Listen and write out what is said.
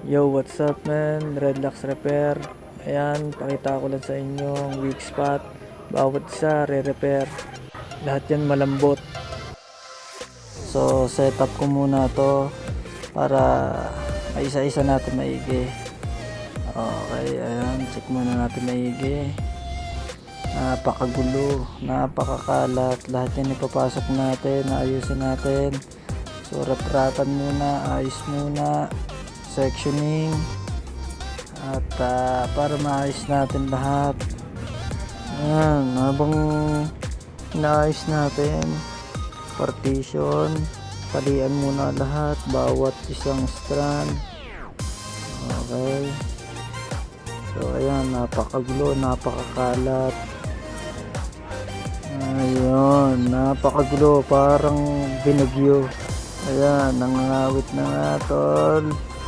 Yo, what's up man? Redlux Repair. Ayan, pakita ko lang sa inyo ang weak spot. Bawat isa, re-repair. Lahat yan malambot. So, setup ko muna to para isa-isa natin maigi. Okay, ayan, check muna natin maigi. Napakagulo, napakakalat. Lahat yan ipapasok natin, ayusin natin. So, ratratan muna, ayos muna. Sectioning at para maayos natin lahat. Ayan, habang inaayos natin, partition, palian muna lahat, bawat isang strand. Okay, so ayan, napakagulo, napakakalat. Ayun, napakagulo, parang binagyo. Ayan, nangangawit na nga tol.